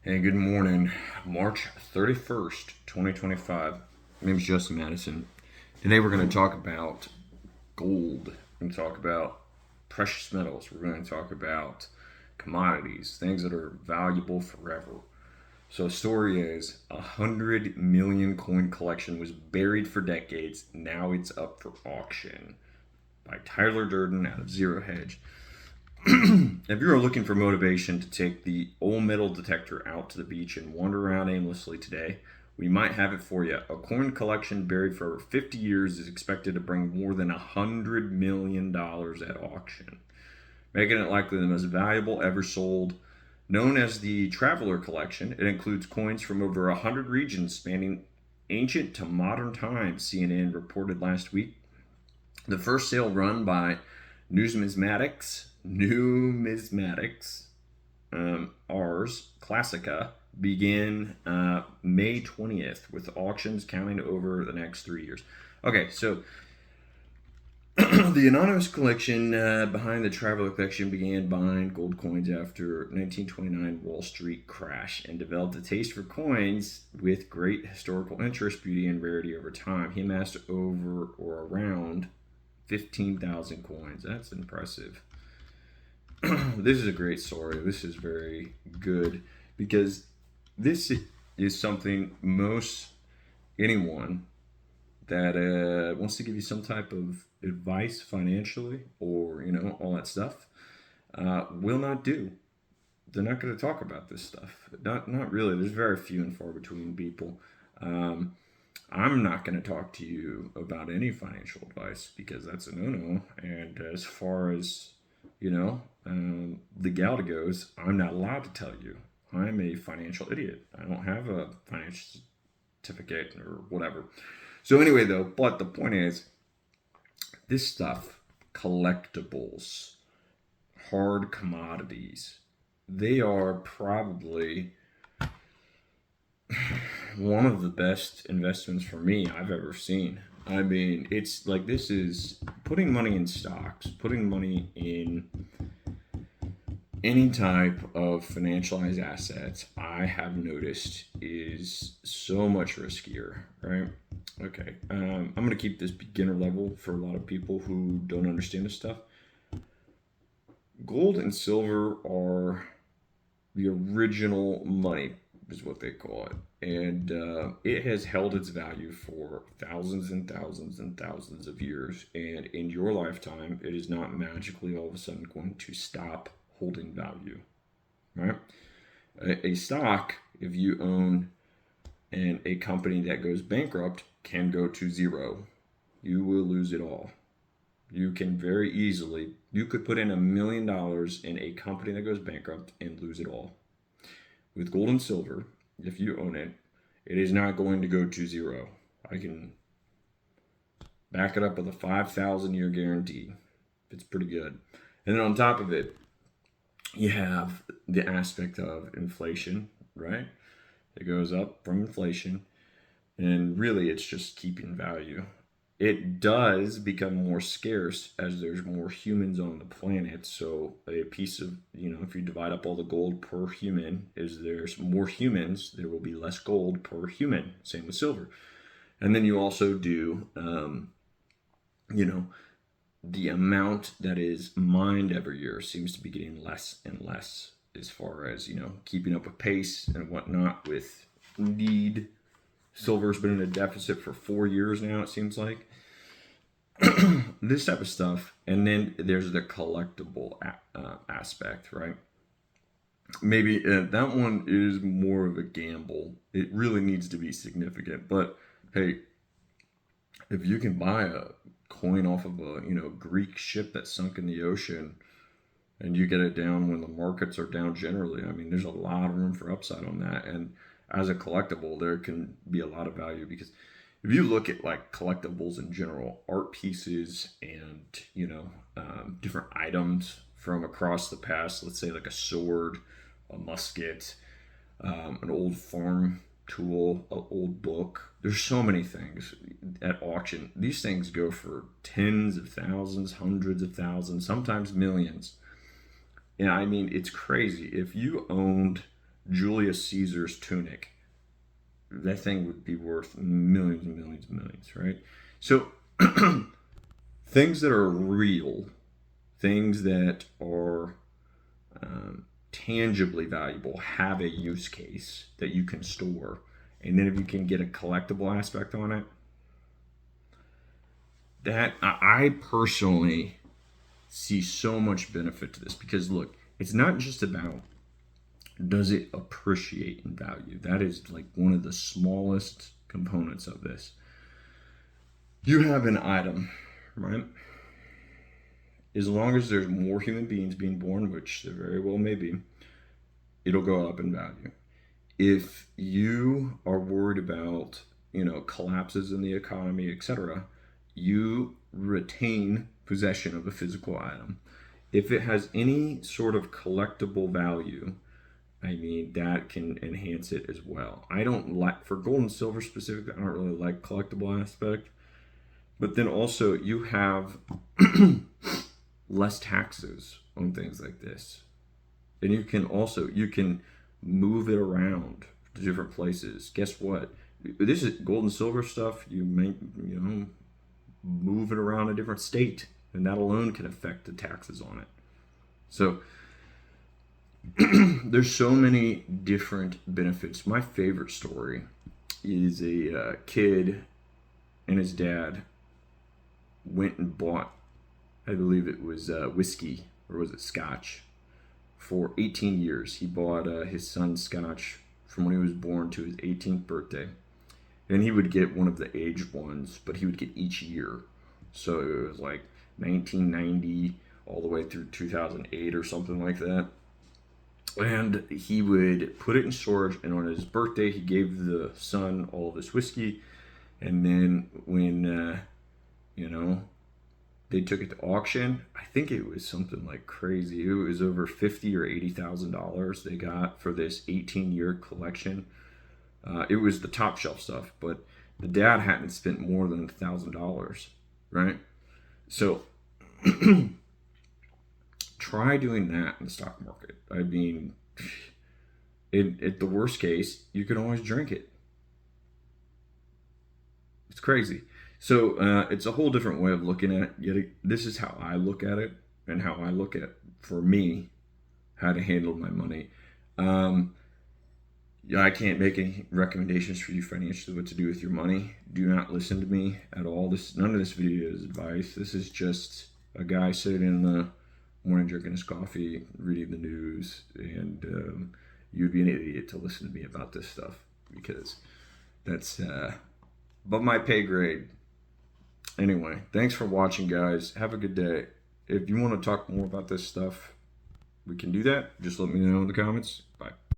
Hey, good morning. March 31st, 2025. My name is Justin Madison. Today we're going to talk about gold. We're going to talk about precious metals. We're going to talk about commodities, things that are valuable forever. So the story is 100 million coin collection was buried for decades. Now it's up for auction by Tyler Durden out of Zero Hedge. If you're looking for motivation to take the old metal detector out to the beach and wander around aimlessly today, we might have it for you. A coin collection buried for over 50 years is expected to bring more than $100 million at auction, making it likely the most valuable ever sold. Known as the Traveler Collection, it includes coins from over 100 regions spanning ancient to modern times, CNN reported last week. The first sale run by Numismatics, Ars Classica, began May 20th, with auctions counting over the next 3 years. Okay, so the anonymous collection behind the Traveler Collection began buying gold coins after 1929 Wall Street crash and developed a taste for coins with great historical interest, beauty, and rarity over time. He amassed over or around 15,000 coins. That's impressive. This is a great story. This is very good because this is something most anyone that wants to give you some type of advice financially or all that stuff will not do. They're not going to talk about this stuff. Not really. There's very few and far between people. I'm not going to talk to you about any financial advice because that's a no-no. And as far as legality goes, I'm not allowed to tell you. I'm a financial idiot. I don't have a financial certificate or whatever. So anyway, though, but the point is, this stuff, collectibles, hard commodities, they are probably one of the best investments for me I've ever seen. I mean, it's like this is putting money in stocks, putting money in any type of financialized assets, I have noticed is so much riskier, right? Okay, I'm going to keep this beginner level for a lot of people who don't understand this stuff. Gold and silver are the original money, is what they call it. And it has held its value for thousands and thousands and thousands of years. And in your lifetime, it is not magically all of a sudden going to stop holding value, right? A stock, if you own a company that goes bankrupt, can go to zero. You will lose it all. You can very easily, you could put in $1 million in a company that goes bankrupt and lose it all. With gold and silver, if you own it, it is not going to go to zero. I can back it up with a 5,000-year guarantee. It's pretty good. And then on top of it, you have the aspect of inflation, right? It goes up from inflation, and really it's just keeping value. It does become more scarce as there's more humans on the planet. So a piece of, if you divide up all the gold per human, is there's more humans, there will be less gold per human. Same with silver. And then you also do, the amount that is mined every year seems to be getting less and less as far as, keeping up with pace and whatnot with need. Silver's been in a deficit for 4 years now, it seems like. This type of stuff. And then there's the collectible aspect, right? Maybe that one is more of a gamble. It really needs to be significant. But hey, if you can buy a coin off of a Greek ship that sunk in the ocean and you get it down when the markets are down generally, I mean, there's a lot of room for upside on that. And as a collectible, there can be a lot of value because if you look at like collectibles in general, art pieces and different items from across the past, let's say like a sword, a musket, an old farm tool, an old book. There's so many things at auction. These things go for tens of thousands, hundreds of thousands, sometimes millions. Yeah, I mean, it's crazy. If you owned Julius Caesar's tunic, that thing would be worth millions and millions and millions, right? So things that are real, things that are tangibly valuable, have a use case that you can store. And then if you can get a collectible aspect on it, that I personally see so much benefit to this, because look, it's not just about does it appreciate in value. That is like one of the smallest components of this. You have an item, right? As long as there's more human beings being born, which there very well may be, it'll go up in value. If you are worried about, collapses in the economy, etc., you retain possession of a physical item. If it has any sort of collectible value, I mean, that can enhance it as well. I don't like, for gold and silver specifically, I don't really like collectible aspect. But then also you have less taxes on things like this. And you can move it around to different places. Guess what? This is gold and silver stuff. You may, move it around a different state, and that alone can affect the taxes on it. So there's so many different benefits. My favorite story is a kid and his dad went and bought, I believe it was whiskey, or was it scotch, for 18 years. He bought his son's scotch from when he was born to his 18th birthday. And he would get one of the aged ones, but he would get each year. So it was like 1990 all the way through 2008 or something like that. And he would put it in storage, and on his birthday, he gave the son all of this whiskey. And then when, they took it to auction, I think it was something like crazy. It was over $50,000 or $80,000 they got for this 18-year collection. It was the top shelf stuff, but the dad hadn't spent more than $1,000, right? So try doing that in the stock market. I mean, at the worst case, you can always drink it. It's crazy. So it's a whole different way of looking at it. This is how I look at it, and how I look at, for me, how to handle my money. I can't make any recommendations for you financially what to do with your money. Do not listen to me at all. None of this video is advice. This is just a guy sitting in the morning drinking his coffee, reading the news, and you'd be an idiot to listen to me about this stuff, because that's above my pay grade. Anyway, thanks for watching, guys. Have a good day. If you want to talk more about this stuff, we can do that. Just let me know in the comments. Bye.